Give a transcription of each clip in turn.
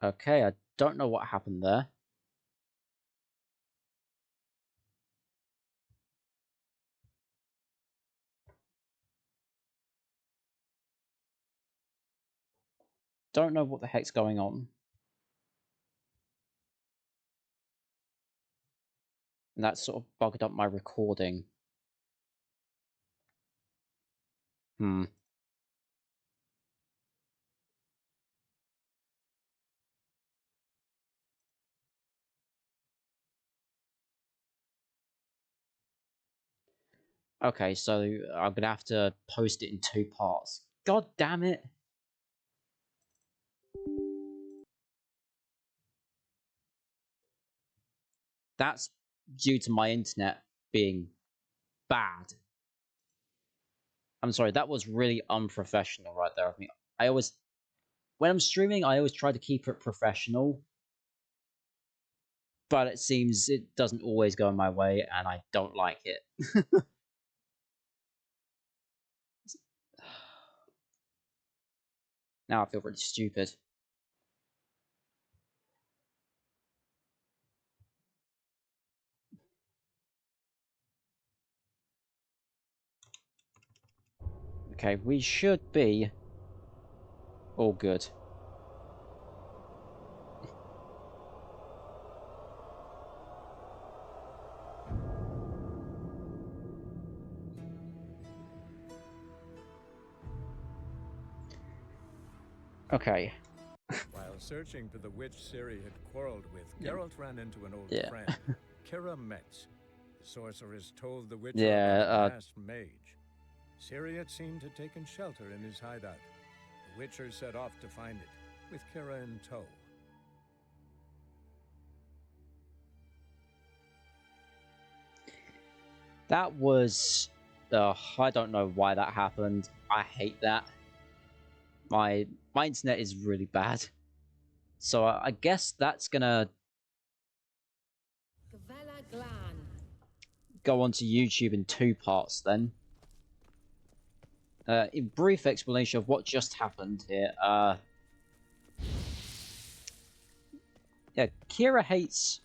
Okay, I don't know what happened there. Don't know what the heck's going on. And that sort of bugged up my recording. Hmm. Okay, so I'm gonna have to post it in 2 parts. God damn it! That's due to my internet being bad. I'm sorry, that was really unprofessional right there of me. When I'm streaming, I always try to keep it professional, but it seems it doesn't always go my way, and I don't like it. Now I feel really stupid. Okay, we should be all good. Okay. While searching for the witch Ciri had quarreled with, Geralt ran into an old friend, Kiera Metz. The sorceress told the witcher about a masked mage. Ciri had seemed to have taken shelter in his hideout. The witcher set off to find it, with Kiera in tow. That was... I don't know why that happened. I hate that. My internet is really bad. So I guess that's gonna go onto YouTube in 2 parts then. In brief explanation of what just happened here. Yeah, Kiera hates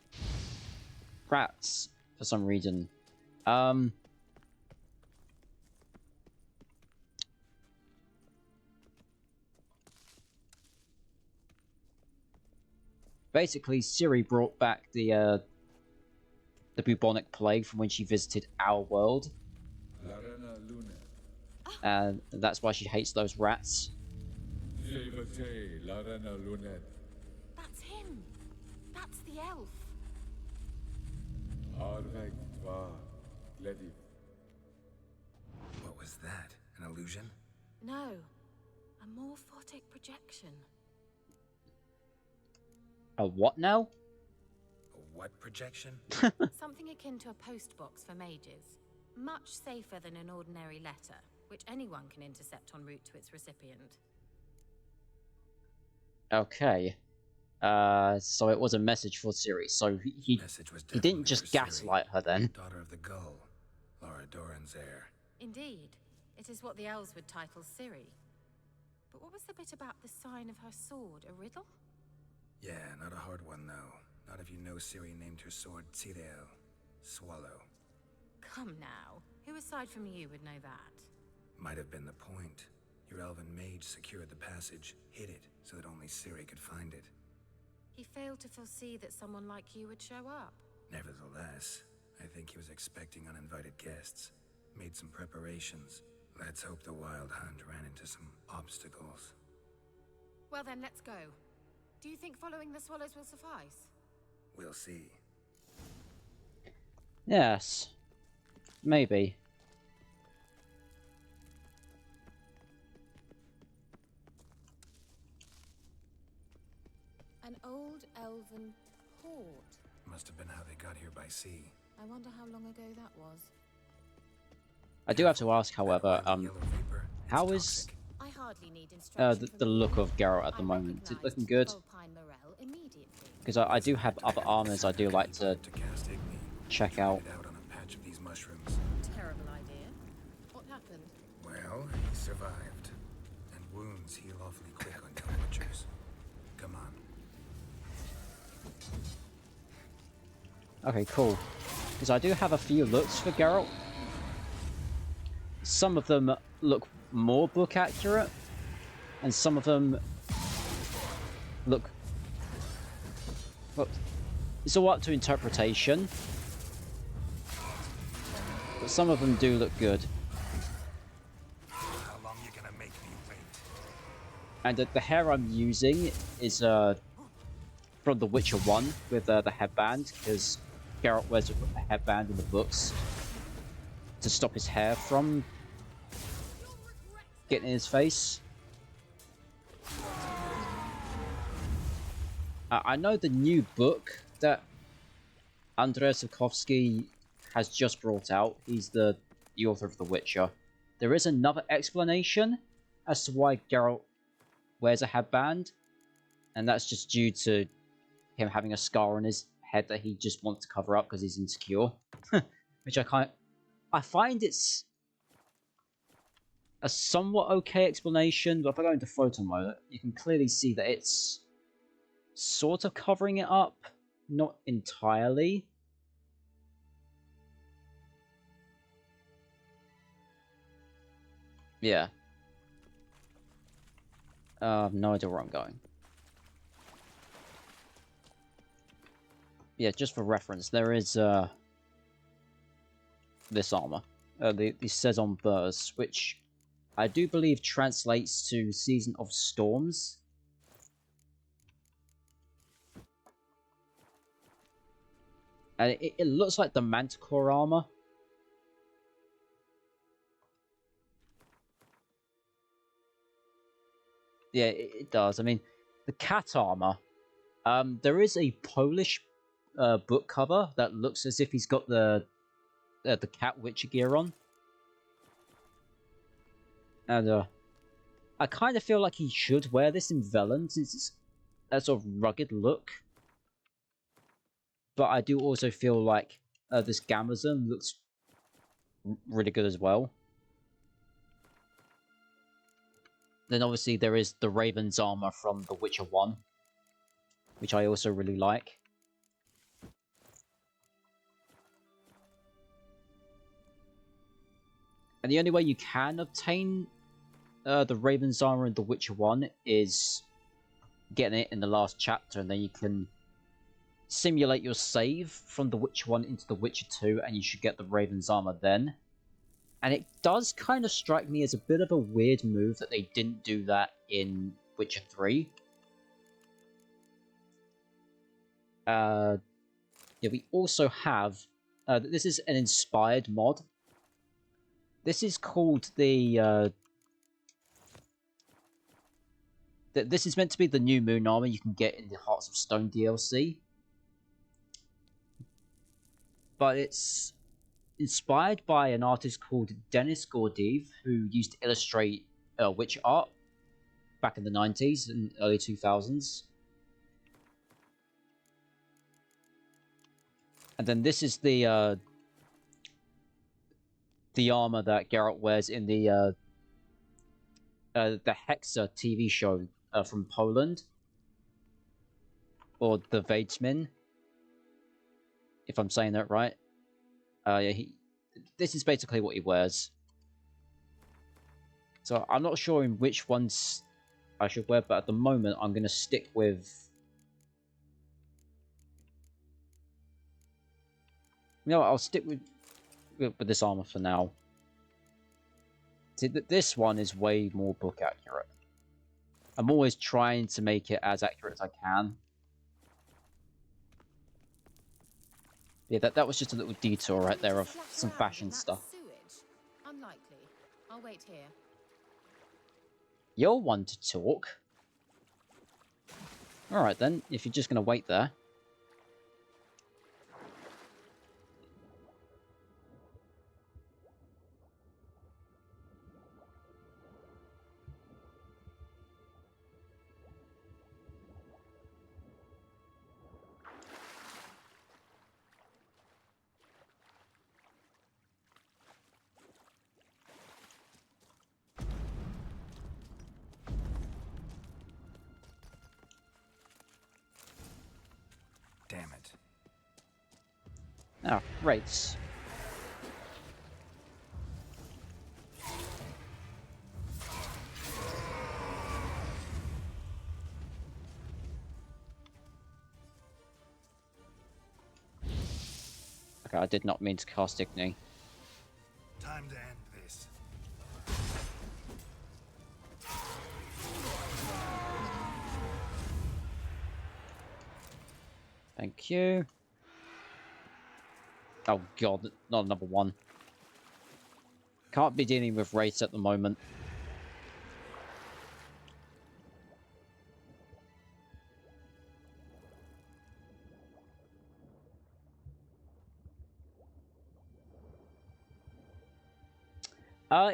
rats for some reason. Basically, Ciri brought back the bubonic plague from when she visited our world. And that's why she hates those rats. That's him. That's the elf. What was that? An illusion? No. A morphotic projection. A what now? A what projection? Something akin to a postbox for mages. Much safer than an ordinary letter, which anyone can intercept en route to its recipient. Okay. So it was a message for Ciri. So he didn't just gaslight her then. Daughter of the Gull, Laura Doran's heir. Indeed. It is what the elves would title Ciri. But what was the bit about the sign of her sword? A riddle? Yeah, not a hard one, though. Not if you know Ciri named her sword Tirel, Swallow. Come now. Who aside from you would know that? Might have been the point. Your elven mage secured the passage, hid it, so that only Ciri could find it. He failed to foresee that someone like you would show up. Nevertheless, I think he was expecting uninvited guests. Made some preparations. Let's hope the Wild Hunt ran into some obstacles. Well then, let's go. Do you think following the swallows will suffice? We'll see. Yes. Maybe. An old elven port. Must have been how they got here by sea. I wonder how long ago that was. I do have to ask, however, how is I hardly need instruction the look of Geralt at the moment? Is it looking good? Because I do have other armors I do like to check out. Terrible idea. What happened? Well, he survived. And wounds heal awfully quick on young butchers. Come on. Okay, cool. Because I do have a few looks for Geralt. Some of them look more book accurate, and some of them look... Well, it's all up to interpretation. But some of them do look good. How long you gonna make me wait? And the hair I'm using is from The Witcher 1 with the headband, because Geralt wears a headband in the books to stop his hair from getting in his face. I know the new book that Andrzej Sapkowski has just brought out. He's the author of The Witcher. There is another explanation as to why Geralt wears a headband, and that's just due to him having a scar on his head that he just wants to cover up because he's insecure. Which I find it's a somewhat okay explanation, but if I go into photo mode, you can clearly see that it's sort of covering it up, not entirely. Yeah. No idea where I'm going. Yeah, just for reference, there is this armor, the Saison Burrs, which I do believe translates to Season of Storms. And it looks like the Manticore armor. Yeah, it does. I mean, the cat armor. There is a Polish book cover that looks as if he's got the cat Witcher gear on. And I kind of feel like he should wear this in Velen, since it's a sort of rugged look. But I do also feel like this Gamazon looks really good as well. Then obviously there is the Raven's armor from The Witcher 1, which I also really like. And the only way you can obtain the Raven's armor in The Witcher 1 is getting it in the last chapter, and then you can simulate your save from The Witcher 1 into The Witcher 2, and you should get the Raven's armor then. And it does kind of strike me as a bit of a weird move that they didn't do that in Witcher 3. Yeah, we also have... this is an inspired mod. This is called the... This is meant to be the new Moon armor you can get in the Hearts of Stone DLC. But it's inspired by an artist called Denis Gordeev, who used to illustrate witch art back in the 90s and early 2000s. And then this is the armor that Geralt wears in the Hexa TV show from Poland, or the Wiedźmin, if I'm saying that right. Yeah, this is basically what he wears. So I'm not sure in which ones I should wear, but at the moment I'm going to stick with... You know what, I'll stick with this armor for now. See, this one is way more book accurate. I'm always trying to make it as accurate as I can. Yeah, that was just a little detour right there of some fashion stuff. Sewage? Unlikely. I'll wait here. You're one to talk. Alright then, if you're just going to wait there. Damn it. Oh, rates. Okay, I did not mean to cast Igni. Time to end this. Thank you. Oh god, not another one. Can't be dealing with rates at the moment.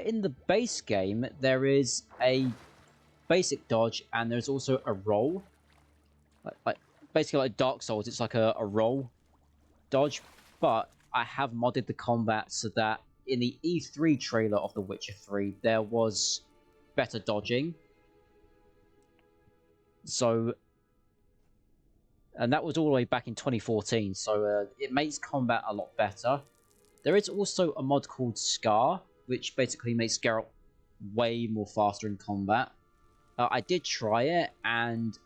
In the base game, there is a basic dodge, and there's also a roll. Like basically like Dark Souls, it's like a roll dodge, but I have modded the combat so that in the E3 trailer of The Witcher 3, there was better dodging. So, and that was all the way back in 2014, so it makes combat a lot better. There is also a mod called Scar, which basically makes Geralt way more faster in combat. I did try it, and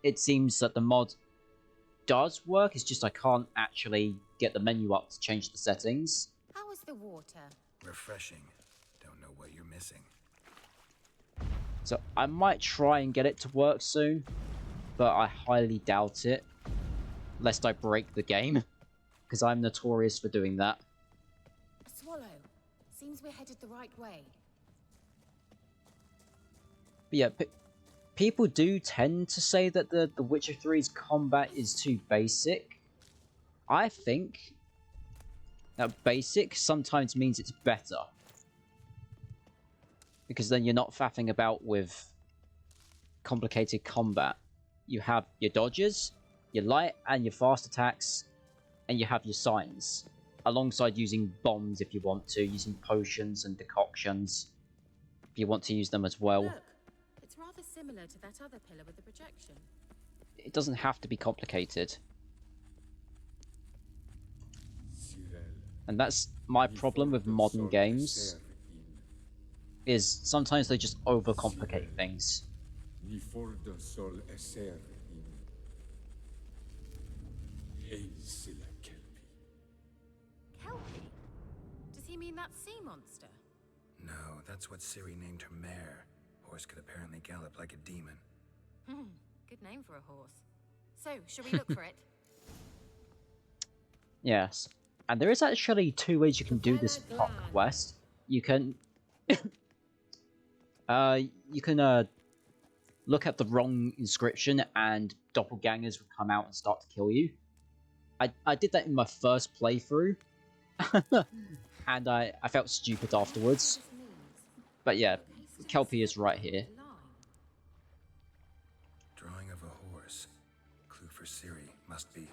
it seems that the mod does work, it's just I can't actually get the menu up to change the settings. How was the water? Refreshing. Don't know what you're missing. So I might try and get it to work soon, but I highly doubt it, lest I break the game, because I'm notorious for doing that. A swallow. Seems we're headed the right way. But yeah, people do tend to say that the Witcher 3's combat is too basic. I think that basic sometimes means it's better. Because then you're not faffing about with complicated combat. You have your dodges, your light and your fast attacks, and you have your signs. Alongside using bombs if you want to, using potions and decoctions if you want to use them as well. Look, it's rather similar to that other pillar with the projection. It doesn't have to be complicated. And that's my problem with modern games, is sometimes they just overcomplicate things. Kelpie? Does he mean that sea monster? No, that's what Ciri named her mare. Horse could apparently gallop like a demon. Good name for a horse. So, shall we look for it? Yes. And there is actually two ways you can do this plot quest. You can... you can look at the wrong inscription and doppelgangers will come out and start to kill you. I did that in my first playthrough. And I felt stupid afterwards. But yeah, Kelpie is right here. Drawing of a horse. Clue for Ciri must be.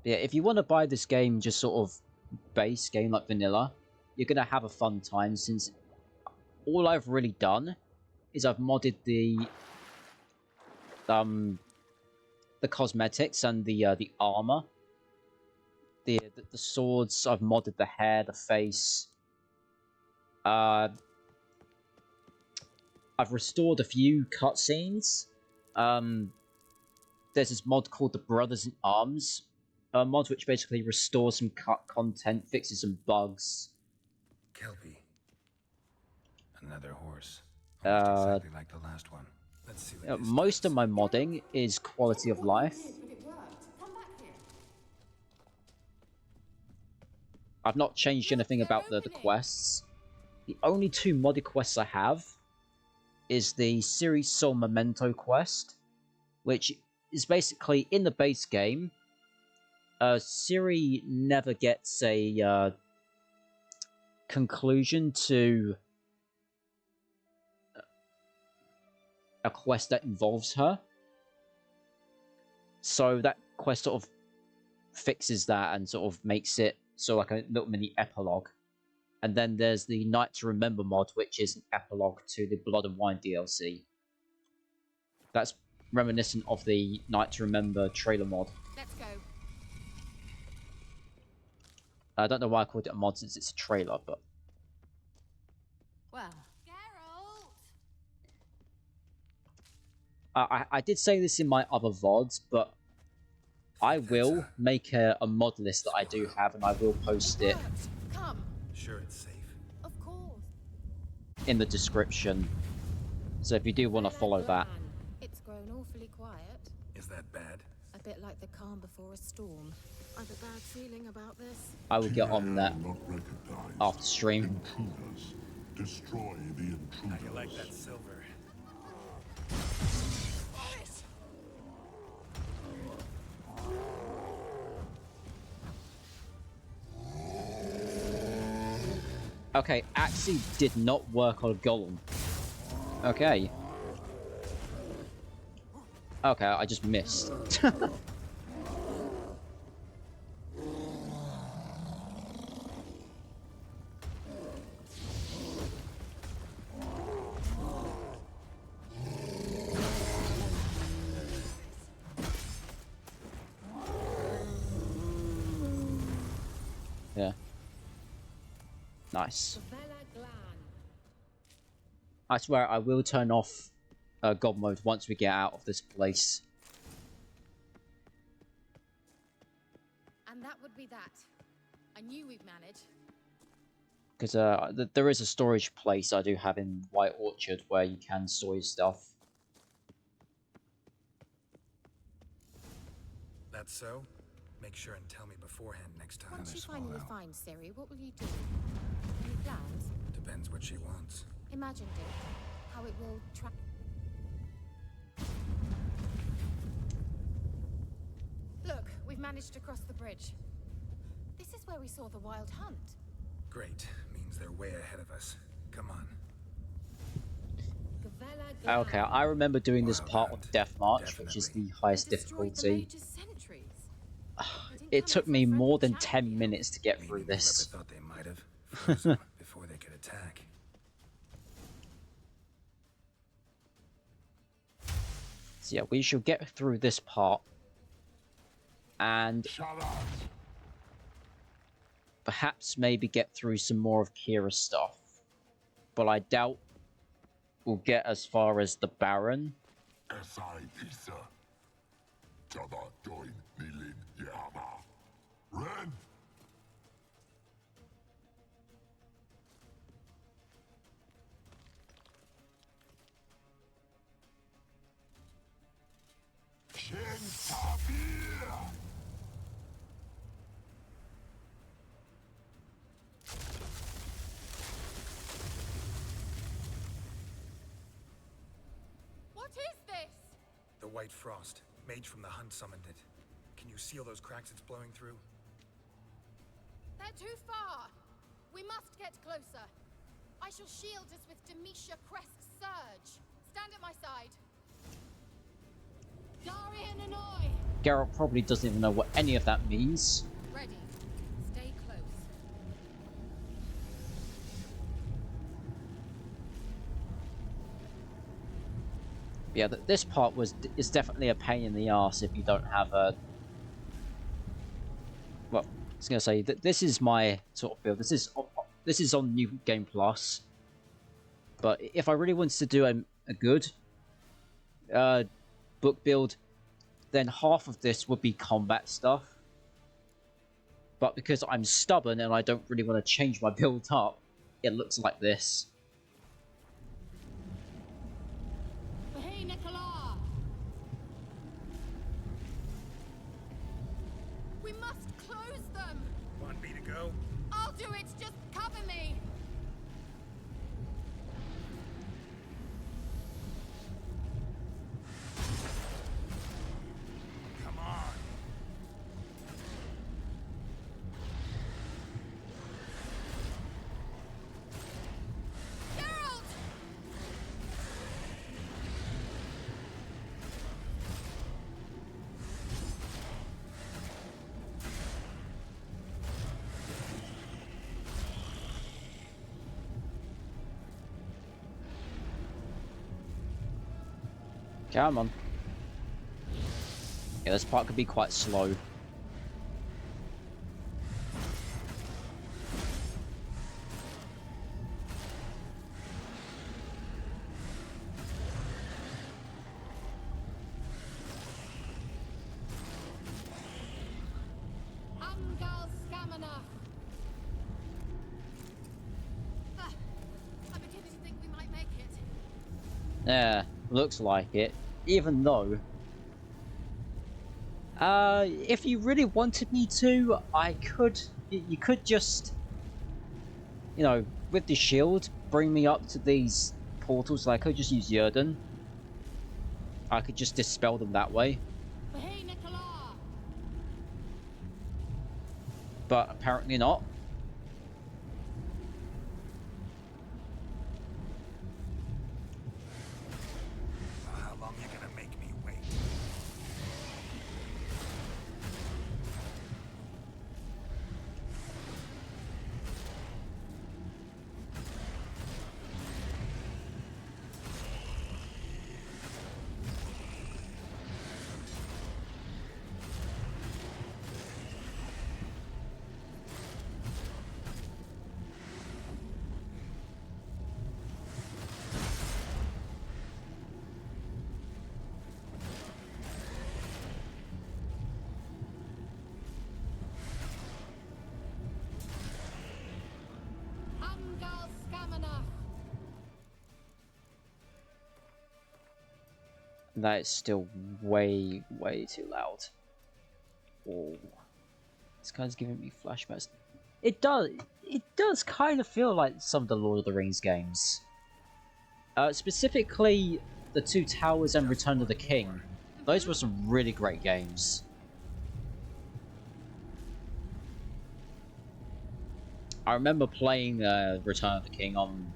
Yeah, if you want to buy this game just sort of base game like vanilla, you're going to have a fun time, since all I've really done is I've modded the cosmetics and the armor. The swords, I've modded the hair, the face. I've restored a few cutscenes. There's this mod called the Brothers in Arms. A mod which basically restores some cut content, fixes some bugs. Kelpie. Another horse. Almost exactly like the last one. Let's see what most of my modding is quality of life. I've not changed anything about the quests. The only two modded quests I have is the Ciri Soul Memento quest, which is basically in the base game. Ciri never gets a conclusion to a quest that involves her. So that quest sort of fixes that and sort of makes it so like a little mini epilogue. And then there's the Night to Remember mod, which is an epilogue to the Blood and Wine DLC. That's reminiscent of the Night to Remember trailer mod. Let's go. I don't know why I called it a mod since it's a trailer, but... Well, Geralt! I did say this in my other VODs, but I will make a mod list that I do have, and I will post it. Come. Sure it's safe. Of course. In the description. So if you do want to follow that. It's grown awfully quiet. Is that bad? A bit like the calm before a storm. I've a bad feeling about this. I will get on that after stream. Intruders. Destroy the intruders. How do you like that silver? Okay, actually did not work on a golem. Okay. Okay, I just missed. Yeah. Nice. I swear I will turn off God mode once we get out of this place. And that would be that. I knew we'd manage. Because there is a storage place I do have in White Orchard where you can store your stuff. That's so? Make sure and tell me beforehand next time. Once you finally find Ciri, what will you do? Any plans? Depends what she wants. Imagined it. How it will track. Look, we've managed to cross the bridge. This is where we saw the wild hunt. Great. Means they're way ahead of us. Come on. Okay, I remember doing this part of Death March, which is the highest difficulty. It took me more than 10 minutes to get through this. Thought they might have frozen before they could attack. So yeah, we shall get through this part. And perhaps maybe get through some more of Kiera's stuff. But I doubt we'll get as far as the Baron. Ren! What is this? The White Frost. Mage from the hunt summoned it. Can you see all those cracks it's blowing through? They're too far. We must get closer. I shall shield us with Demetia Crest's surge. Stand at my side. Darian and I. Geralt probably doesn't even know what any of that means. Ready. Stay close. Yeah, this part is definitely a pain in the arse if you don't have a... Well, I was gonna say that this is my sort of build. This is on New Game Plus. But if I really wanted to do a good book build, then half of this would be combat stuff. But because I'm stubborn and I don't really want to change my build up, it looks like this. Hey, Nicola! We must close them! Want me to go? I'll do it! Just cover me! Come on. Geralt! Come on. Yeah, this part could be quite slow. I'm beginning to think we might make it. Yeah, looks like it. Even though, if you really wanted me to, I could. You could just, you know, with the shield, bring me up to these portals. So I could just use Yerden. I could just dispel them that way. But apparently not. How long are you gonna make me wait? That is still way, way too loud. Oh, this guy's giving me flashbacks. It does kind of feel like some of the Lord of the Rings games. Specifically, the Two Towers and Return of the King. Those were some really great games. I remember playing Return of the King on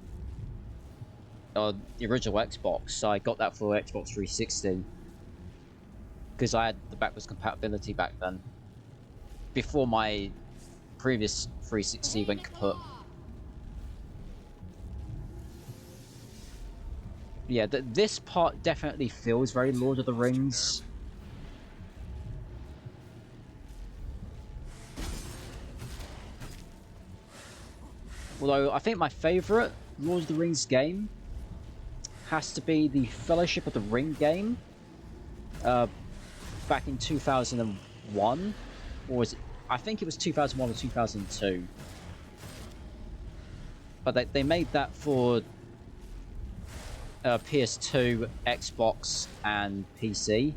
the original Xbox. So I got that for Xbox 360 because I had the backwards compatibility back then. Before my previous 360 went kaput. Yeah, this part definitely feels very Lord of the Rings. Although I think my favourite Lord of the Rings game has to be the Fellowship of the Ring game. Back in 2001, or was it? I think it was 2001 or 2002. But they made that for PS2, Xbox, and PC.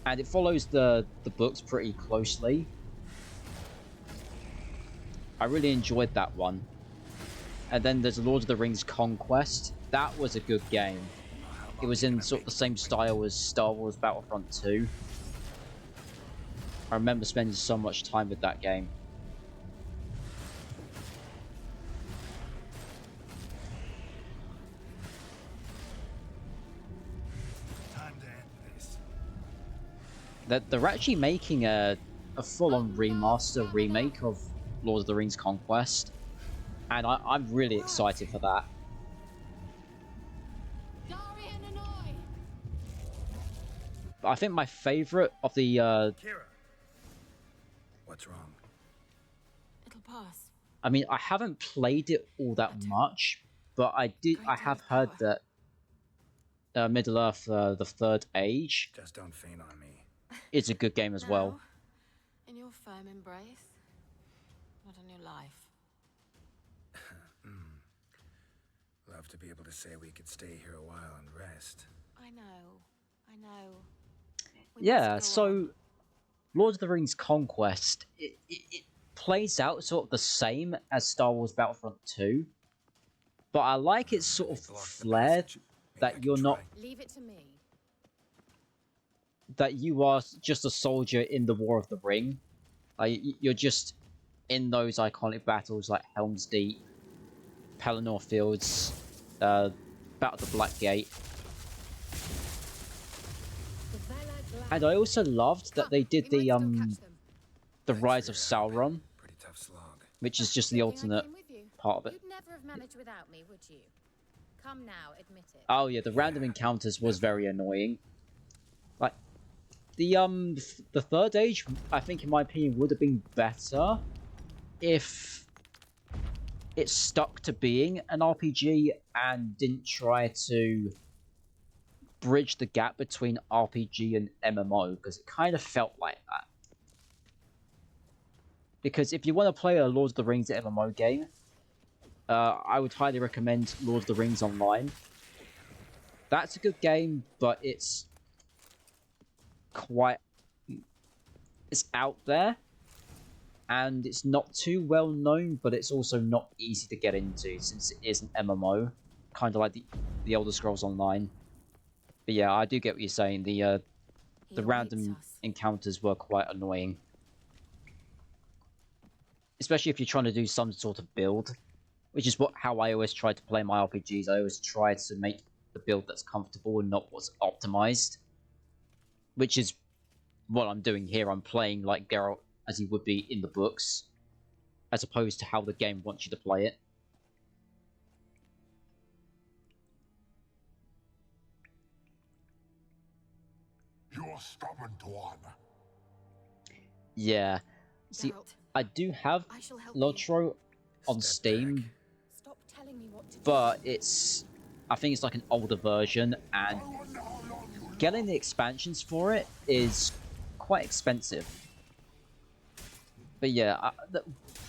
And it follows the books pretty closely. I really enjoyed that one. And then there's Lord of the Rings Conquest. That was a good game. It was in sort of the same style as Star Wars Battlefront 2. I remember spending so much time with that game. They're actually making a full-on remaster remake of Lord of the Rings Conquest, and I'm really excited for that. But I think my favourite of the Kiera, what's wrong? It'll pass. I mean, I haven't played it all that much, but I have heard that Middle Earth, the Third Age, Just don't faint on me. is a good game as well. In your firm embrace, not in your life. Love to be able to say we could stay here a while and rest. I know. Yeah, so Lord of the Rings Conquest, it plays out sort of the same as Star Wars Battlefront 2, but I like its sort of flair that you're not... Leave it to me. That you are just a soldier in the War of the Ring. You're just in those iconic battles like Helm's Deep, Pelennor Fields, Battle of the Black Gate. And I also loved that they did the Rise of Sauron, Pretty tough slog. which is just the alternate part of it. You'd never have managed without me, would you? Come now, admit it. Oh yeah, the random encounters was very annoying. Like the third age, I think in my opinion would have been better if it stuck to being an RPG and didn't try to bridge the gap between RPG and MMO, because it kind of felt like that. Because if you want to play a Lord of the Rings MMO game, I would highly recommend Lord of the Rings Online. That's a good game, but it's out there, and it's not too well known, but it's also not easy to get into since it is an MMO, kind of like the Elder Scrolls Online. But yeah, I do get what you're saying. The random encounters were quite annoying, especially if you're trying to do some sort of build, which is how I always try to play my RPGs. I always try to make the build that's comfortable and not what's optimized, which is what I'm doing here. I'm playing like Geralt as he would be in the books, as opposed to how the game wants you to play it. You're stubborn, Tuan. Yeah. See, Geralt, I do have Lotro on Steam, stop telling me what to but I think it's like an older version, and getting the expansions for it is quite expensive. But yeah,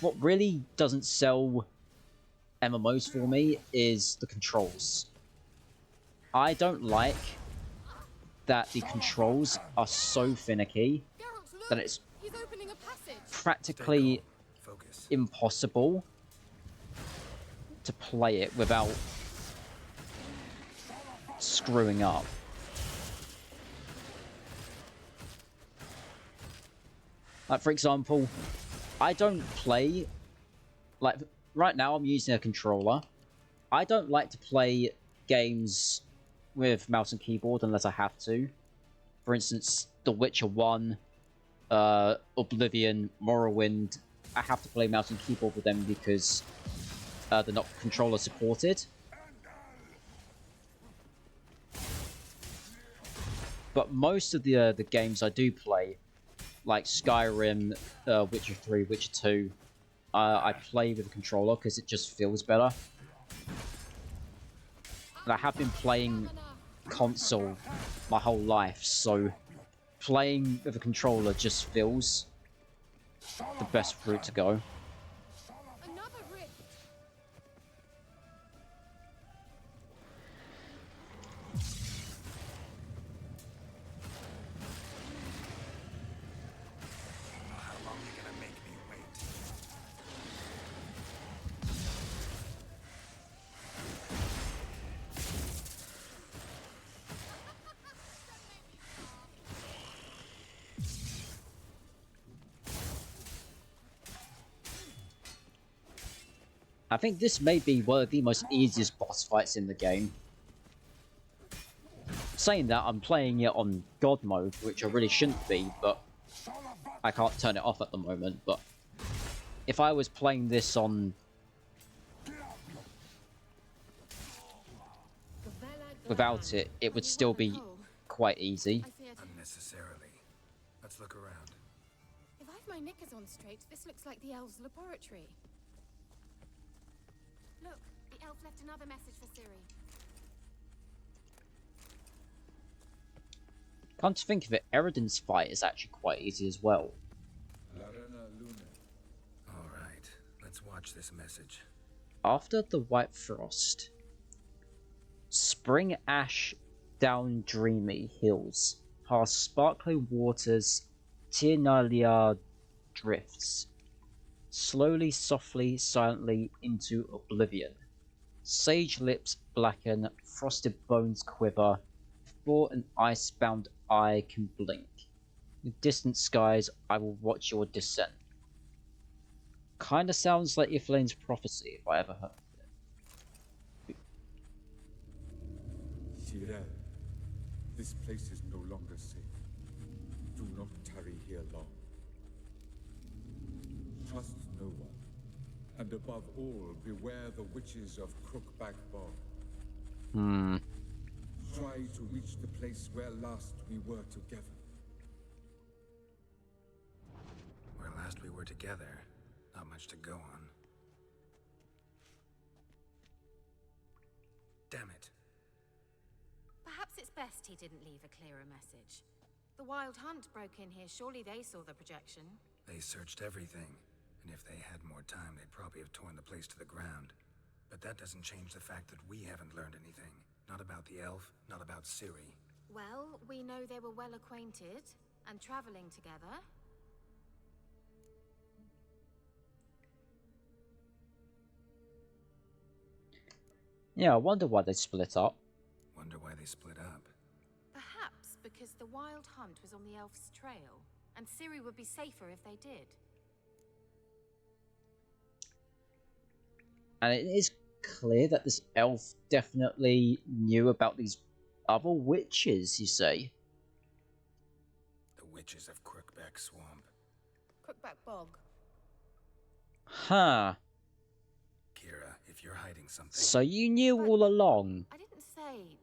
what really doesn't sell MMOs for me is the controls. I don't like that the controls are so finicky that it's practically impossible to play it without screwing up. Like, for example, I don't play... Like, right now I'm using a controller. I don't like to play games with mouse and keyboard unless I have to. For instance, The Witcher 1, Oblivion, Morrowind. I have to play mouse and keyboard with them because they're not controller supported. But most of the games I do play, like Skyrim, Witcher 3, Witcher 2, I play with a controller because it just feels better. And I have been playing console my whole life, so playing with a controller just feels the best route to go. I think this may be one of the most easiest boss fights in the game. Saying that, I'm playing it on God mode, which I really shouldn't be, but I can't turn it off at the moment. But if I was playing this on... without it, it would still be quite easy. Unnecessarily. Let's look around. If I've my knickers on straight, this looks like the elves' laboratory. Look, the elf left another message for Ciri. Come to think of it, Eridan's fight is actually quite easy as well. Alright, let's watch this message. After the white frost, spring ash down dreamy hills, past sparkling waters, Tiernalia drifts. Slowly, softly, silently into oblivion. Sage lips blacken, frosted bones quiver, before an ice-bound eye can blink. In distant skies, I will watch your descent. Kinda sounds like Iflane's prophecy, if I ever heard it. Kiera, this place is no longer safe. Do not tarry here long. Trust no one, and above all, beware the witches of Crookback Bog. Try to reach the place where last we were together. Where last we were together, not much to go on. Damn it. Perhaps it's best he didn't leave a clearer message. The Wild Hunt broke in here. Surely they saw the projection. They searched everything, and if they had more time, they'd probably have torn the place to the ground. But that doesn't change the fact that we haven't learned anything. Not about the elf, not about Ciri. Well, we know they were well acquainted and traveling together. Yeah, I wonder why they split up. Wonder why they split up. Perhaps because the Wild Hunt was on the elf's trail, and Ciri would be safer if they did. And it is clear that this elf definitely knew about these other witches, you say? The witches of Crookback Swamp. Crookback Bog. Huh. Kiera, if you're hiding something... So you knew all along? I didn't say...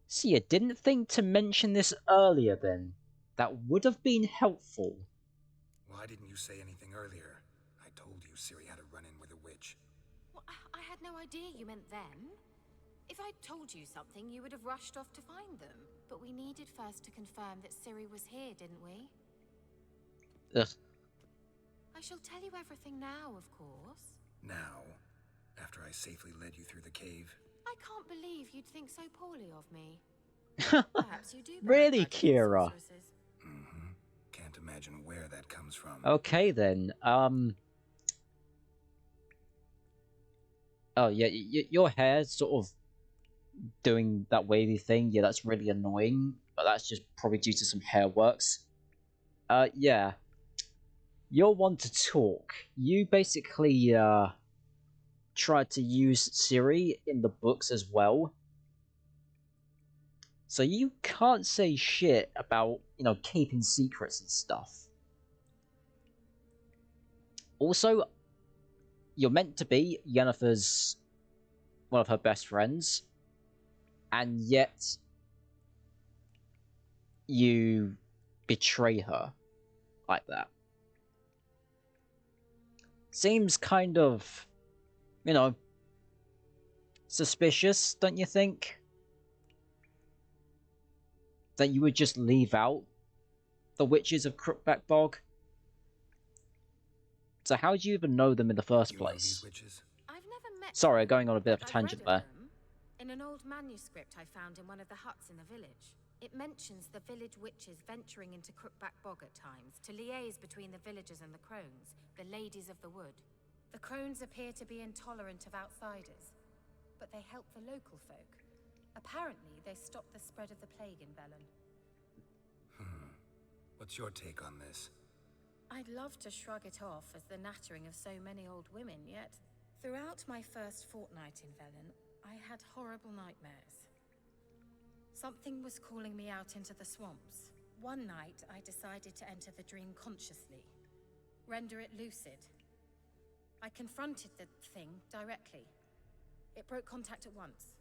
So you didn't think to mention this earlier then? That would have been helpful. Why didn't you say anything earlier? I told you Ciri had a run-in with a witch. Well, I had no idea you meant them. If I'd told you something, you would have rushed off to find them. But we needed first to confirm that Ciri was here, didn't we? Ugh. I shall tell you everything now, of course. Now? After I safely led you through the cave? I can't believe you'd think so poorly of me. Perhaps you do. Really, Kiera? Mm-hmm. Can't imagine where that comes from. Okay then, Oh yeah, your hair's sort of doing that wavy thing. Yeah, that's really annoying, but that's just probably due to some hair works. Yeah. You're one to talk. You basically, tried to use Ciri in the books as well. So you can't say shit about, you know, keeping secrets and stuff. Also, you're meant to be Yennefer's one of her best friends, and yet you betray her like that. Seems kind of, you know, suspicious, don't you think? That you would just leave out the witches of Crookback Bog? So how do you even know them in the first place? I've never met Sorry, them, going on a bit of a but I've tangent read there. of them in an old manuscript I found in one of the huts in the village. It mentions the village witches venturing into Crookback Bog at times to liaise between the villagers and the crones, the ladies of the wood. The crones appear to be intolerant of outsiders, but they help the local folk. Apparently, they stopped the spread of the plague in Velen. What's your take on this? I'd love to shrug it off as the nattering of so many old women, yet throughout my first fortnight in Velen, I had horrible nightmares. Something was calling me out into the swamps. One night, I decided to enter the dream consciously, render it lucid. I confronted the thing directly. It broke contact at once.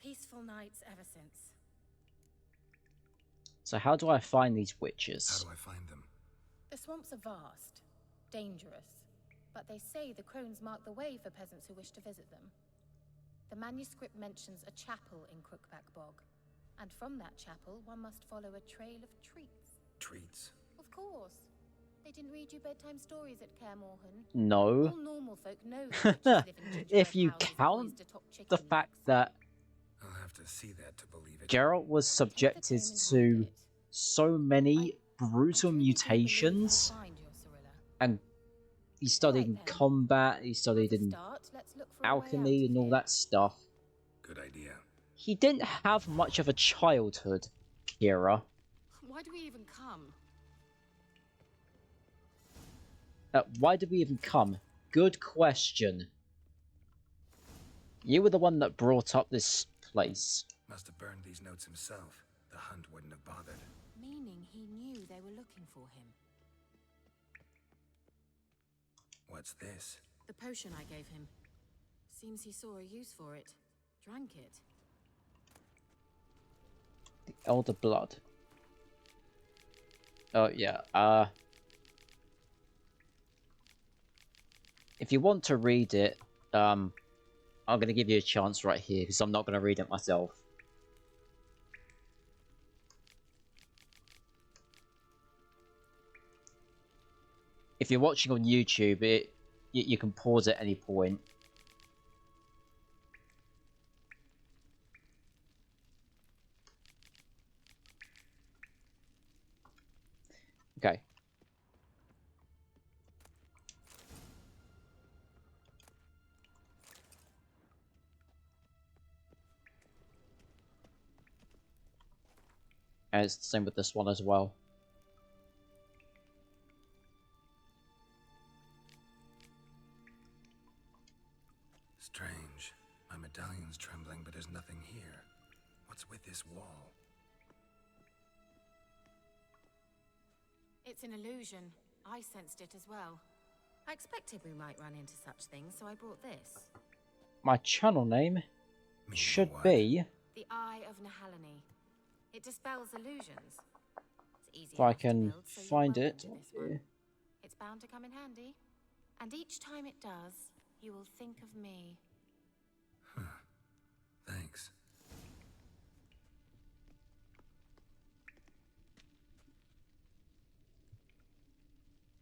Peaceful nights ever since. So how do I find these witches? How do I find them? The swamps are vast, dangerous, but they say the crones mark the way for peasants who wish to visit them. The manuscript mentions a chapel in Crookback Bog, and from that chapel one must follow a trail of treats. Treats? Of course. They didn't read you bedtime stories at Kaer Morhen. No. All normal folk know that witches live in gingerbread If you houses count poised atop chicken the fact necks. that I'll have to see that to believe it. Geralt was subjected to so many brutal mutations, and he studied in combat, he studied in alchemy and all that stuff. Good idea. He didn't have much of a childhood, Kiera. Why do we even come? Why did we even come? Good question. You were the one that brought up this place. Must have burned these notes himself. The Hunt wouldn't have bothered. Meaning he knew they were looking for him. What's this? The potion I gave him. Seems he saw a use for it. Drank it. The Elder Blood. Oh, yeah. If you want to read it, I'm going to give you a chance right here, because I'm not going to read it myself. If you're watching on YouTube, you can pause at any point. Okay. And it's the same with this one as well. Strange. My medallion's trembling, but there's nothing here. What's with this wall? It's an illusion. I sensed it as well. I expected we might run into such things, so I brought this. My channel name should be... The Eye of Nehaleni. It dispels illusions. It's easy if I enough to can build, so find you're it. welcome to this one. It's bound to come in handy. And each time it does, you will think of me. Huh. Thanks.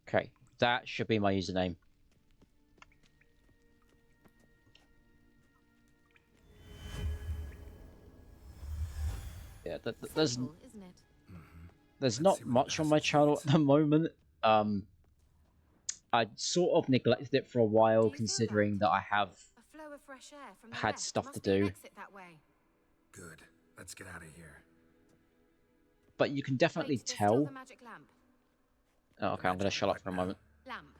Okay, that should be my username. Yeah, there's Simple, isn't it? there's not much on my channel at the moment. I sort of neglected it for a while, considering that I have A flow of fresh air from the had west. stuff to Must be an do. exit that way. Good. Let's get out of here. But you can definitely Wait, there's still tell. the magic lamp. Oh, okay, I'm gonna shut up for a moment. Lamp.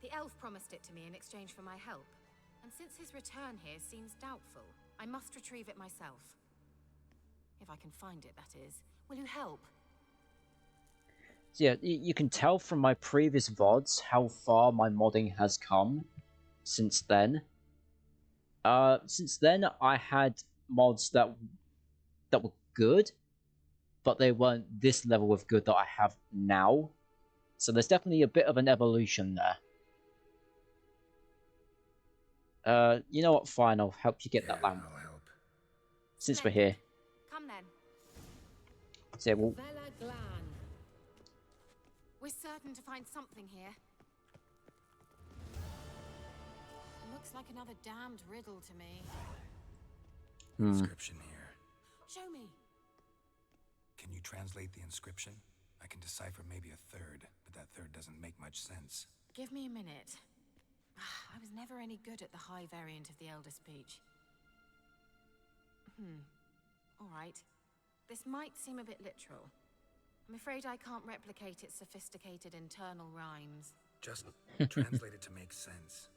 The elf promised it to me in exchange for my help. And since his return here seems doubtful, I must retrieve it myself. If I can find it, that is. Will you help? So yeah, you can tell from my previous VODs how far my modding has come since then. Since then, I had mods that were good, but they weren't this level of good that I have now. So there's definitely a bit of an evolution there. You know what? Fine, I'll help you get that lamp. I'll help. Since we're here. Come then. So yeah, well, We're certain to find something here. Looks like another damned riddle to me. Inscription here. Show me. Can you translate the inscription? I can decipher maybe a third, but that third doesn't make much sense. Give me a minute. I was never any good at the high variant of the Elder Speech. All right. This might seem a bit literal. I'm afraid I can't replicate its sophisticated internal rhymes. Just translate it to make sense.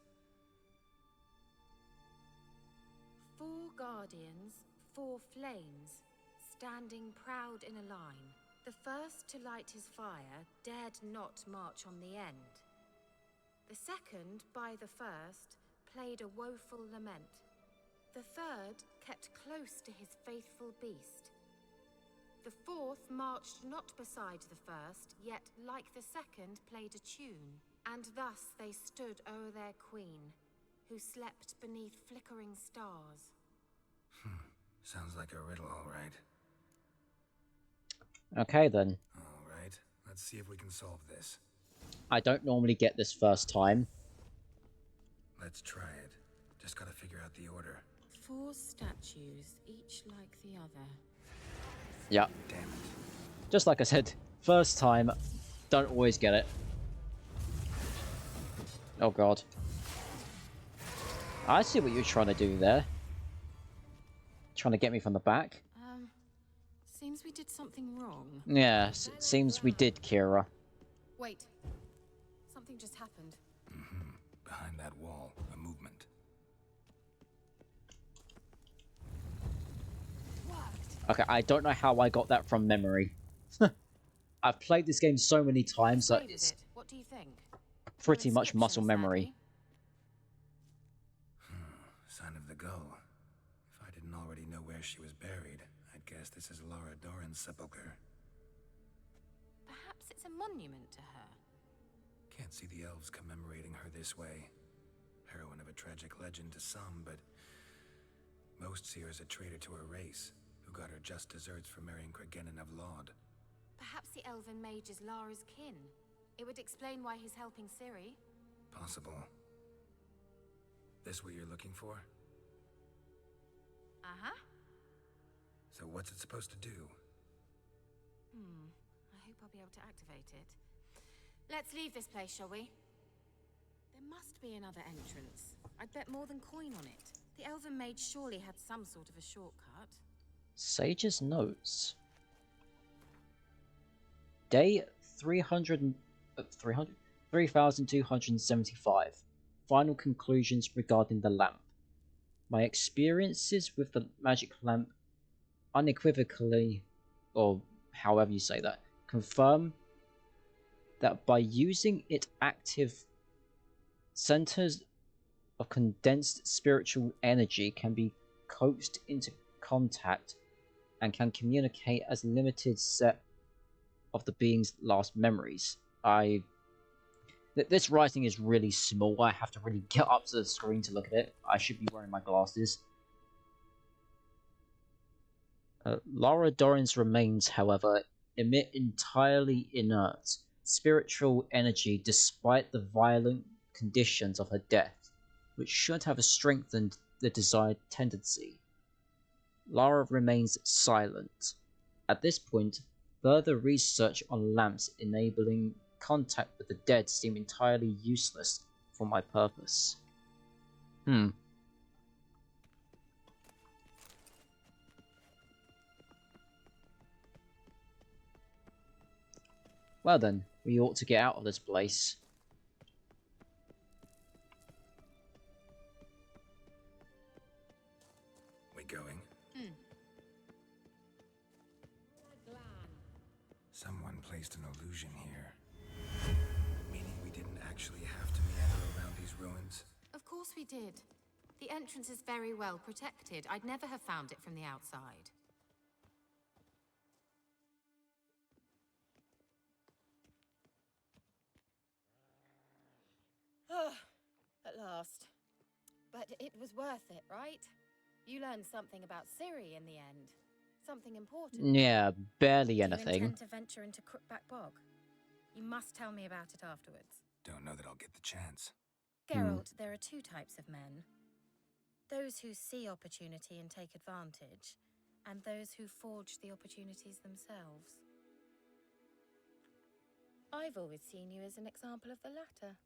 4 guardians, 4 flames, standing proud in a line. The first to light his fire dared not march on the end. The second, by the first, played a woeful lament. The third kept close to his faithful beast. The fourth marched not beside the first, yet, like the second, played a tune. And thus they stood o'er their queen, who slept beneath flickering stars. Sounds like a riddle, all right. okay then. All right. Let's see if we can solve this. I don't normally get this first time. Let's try it. Just gotta figure out the order. 4 statues, each like the other. Yeah. Damn it. Just like I said, first time, don't always get it. Oh god. I see what you're trying to do there. Trying to get me from the back. Seems we did something wrong. Yeah, seems we did, Kiera. Wait. Something just happened. Behind that wall, a movement. Okay, I don't know how I got that from memory. I've played this game so many times that it's What do you think? pretty much muscle memory. gull. If I didn't already know where she was buried, I'd guess this is Lara Doran's sepulcher. Perhaps it's a monument to her. Can't see the elves commemorating her this way. Heroine of a tragic legend to some, but most see her as a traitor to her race, who got her just desserts for marrying Cregennan of Laud. Perhaps the elven mage is Lara's kin. It would explain why he's helping Ciri. Possible. This what you're looking for? Uh-huh. So what's it supposed to do? I hope I'll be able to activate it. Let's leave this place, shall we? There must be another entrance. I'd bet more than coin on it. The elven mage surely had some sort of a shortcut. Sage's Notes. Day 3275. Final conclusions regarding the lamp. My experiences with the magic lamp unequivocally, or however you say that, confirm that by using it, active centers of condensed spiritual energy can be coaxed into contact and can communicate as a limited set of the being's last memories. This writing is really small. I have to really get up to the screen to look at it. I should be wearing my glasses. Lara Doran's remains, however, emit entirely inert spiritual energy despite the violent conditions of her death, which should have strengthened the desired tendency. Lara remains silent. At this point, further research on lamps enabling contact with the dead seem entirely useless for my purpose. Well then, we ought to get out of this place. We going? Someone placed an illusion here. Meaning we didn't actually have to meander around these ruins? Of course we did. The entrance is very well protected. I'd never have found it from the outside. At last. But it was worth it, right? You learned something about Ciri in the end. Something important. Yeah, barely Do anything. you intend to venture into Crookback Bog? You must tell me about it afterwards. Don't know that I'll get the chance. Geralt, there are two types of men. Those who see opportunity and take advantage, and those who forge the opportunities themselves. I've always seen you as an example of the latter.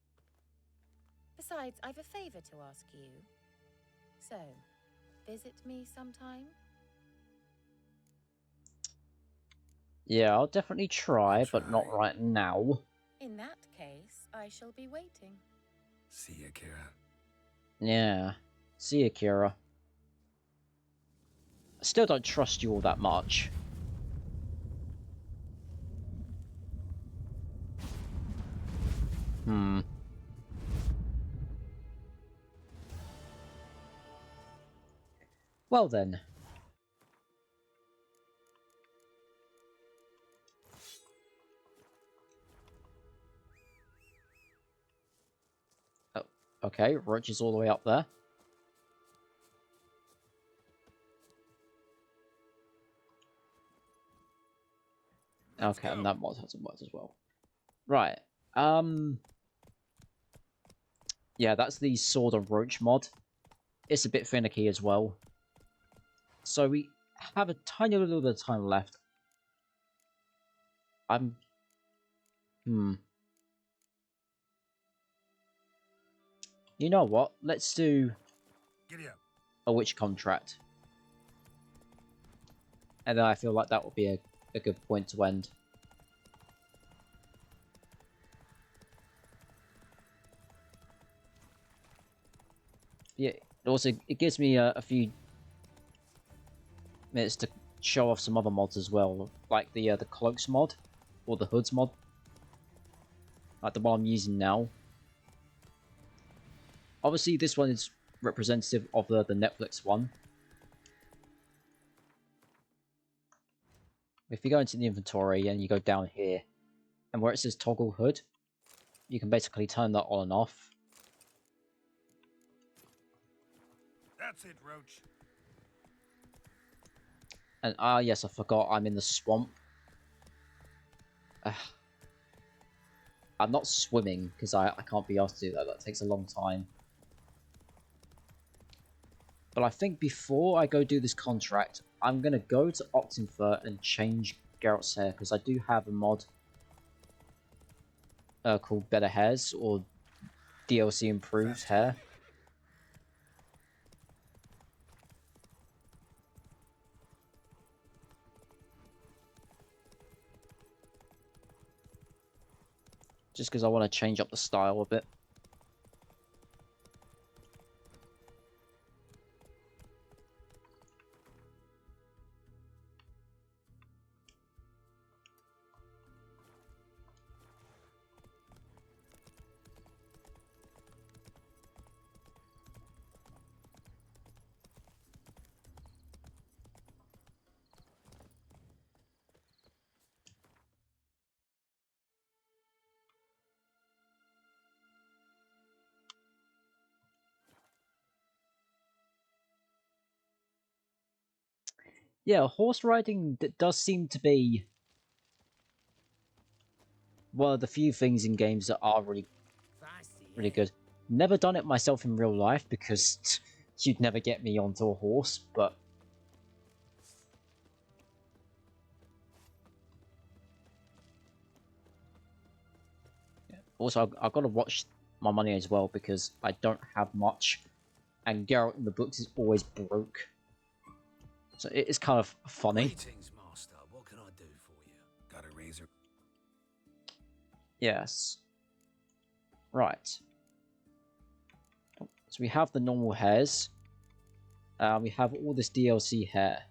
Besides, I've a favor to ask you. So, visit me sometime? Yeah, I'll definitely try, but not right now. In that case, I shall be waiting. See ya, Kiera. Yeah. See ya, Kiera. I still don't trust you all that much. Well then. Oh, okay, Roach is all the way up there. Okay, and that mod hasn't worked as well. Right. Yeah, that's the Sword of Roach mod. It's a bit finicky as well. So we have a tiny little bit of time left. You know what? Let's do a witch contract. And then I feel like that would be a good point to end. Yeah, it gives me a few minutes to show off some other mods as well, like the cloaks mod or the hoods mod, like the one I'm using now. Obviously, this one is representative of the Netflix one. If you go into the inventory and you go down here, and where it says toggle hood, you can basically turn that on and off. That's it, Roach. And yes, I forgot I'm in the swamp. I'm not swimming because I can't be asked to do that. That takes a long time. But I think before I go do this contract, I'm going to go to Optinfer and change Geralt's hair, because I do have a mod called Better Hairs, or DLC Improved Hair. Just because I want to change up the style a bit. Yeah, horse riding does seem to be one of the few things in games that are really good. Never done it myself in real life because you'd never get me onto a horse, but also I've got to watch my money as well because I don't have much, and Geralt in the books is always broke. So it is kind of funny. Greetings, Master. What can I do for you? Got a razor? Yes. Right. So we have the normal hairs. We have all this DLC hair.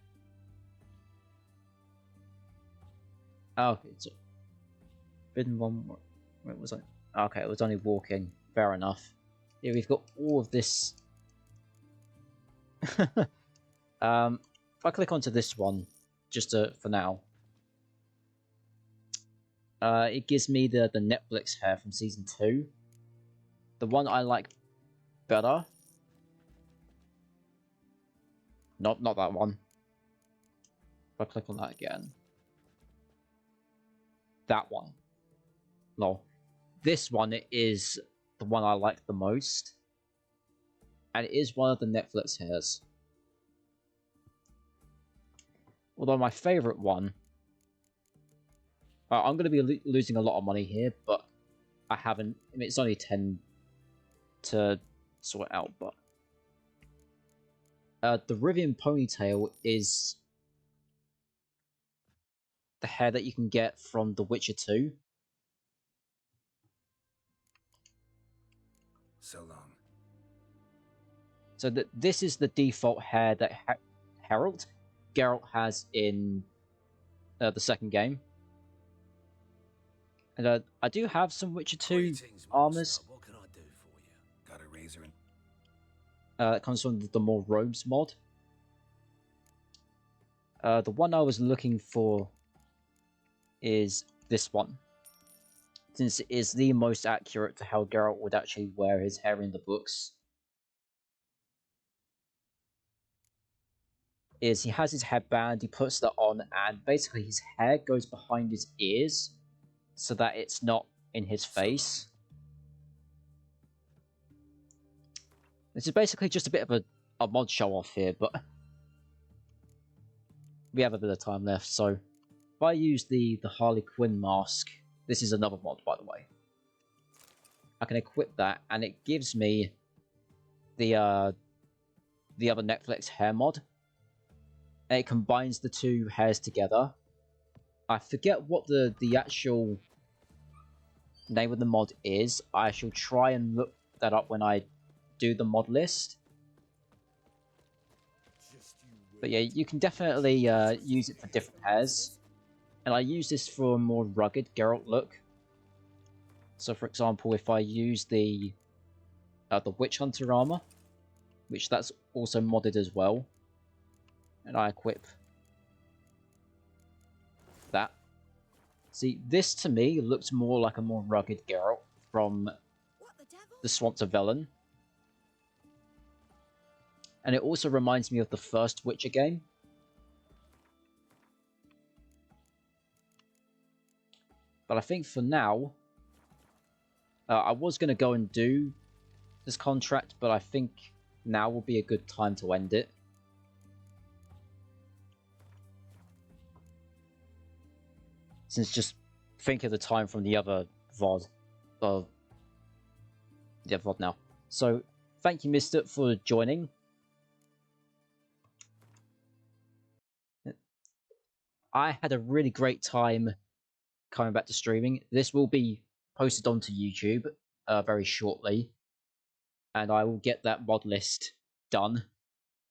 Oh, it's been one more. Where was I? Okay, it was only walking. Fair enough. Yeah, we've got all of this. If I click onto this one, just for now, it gives me the Netflix hair from Season 2. The one I like better. Not that one. If I click on that again. That one. No. This one is the one I like the most. And it is one of the Netflix hairs. Although my favourite one... I'm going to be losing a lot of money here, but I haven't... I mean, it's only 10 to sort out, but... the Rivian ponytail is the hair that you can get from The Witcher 2. So long. So this is the default hair that Geralt has in the second game. And I do have some Witcher 2 armors. What can I do for you? Got a razor and... It comes from the more robes mod. The one I was looking for is this one, since it is the most accurate to how Geralt would actually wear his hair in the books. Is he has his headband, he puts that on, and basically his hair goes behind his ears so that it's not in his face. This is basically just a bit of a mod show off here, but we have a bit of time left, so if I use the Harley Quinn mask, this is another mod by the way, I can equip that and it gives me the other Netflix hair mod. And it combines the two hairs together. I forget what the actual name of the mod is. I shall try and look that up when I do the mod list. But yeah, you can definitely use it for different hairs. And I use this for a more rugged Geralt look. So for example, if I use the Witch Hunter armor, which that's also modded as well. And I equip that. See, this to me looks more like a more rugged Geralt from the Swamps of Velen. And it also reminds me of the first Witcher game. But I think for now, I was going to go and do this contract, but I think now will be a good time to end it. Since just think of the time from the other VOD. The other VOD now. So, thank you, Mister, for joining. I had a really great time coming back to streaming. This will be posted onto YouTube very shortly. And I will get that mod list done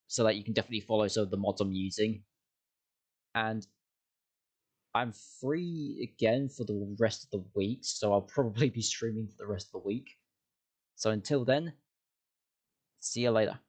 so that you can definitely follow some of the mods I'm using. And I'm free again for the rest of the week, so I'll probably be streaming for the rest of the week. So until then, see you later.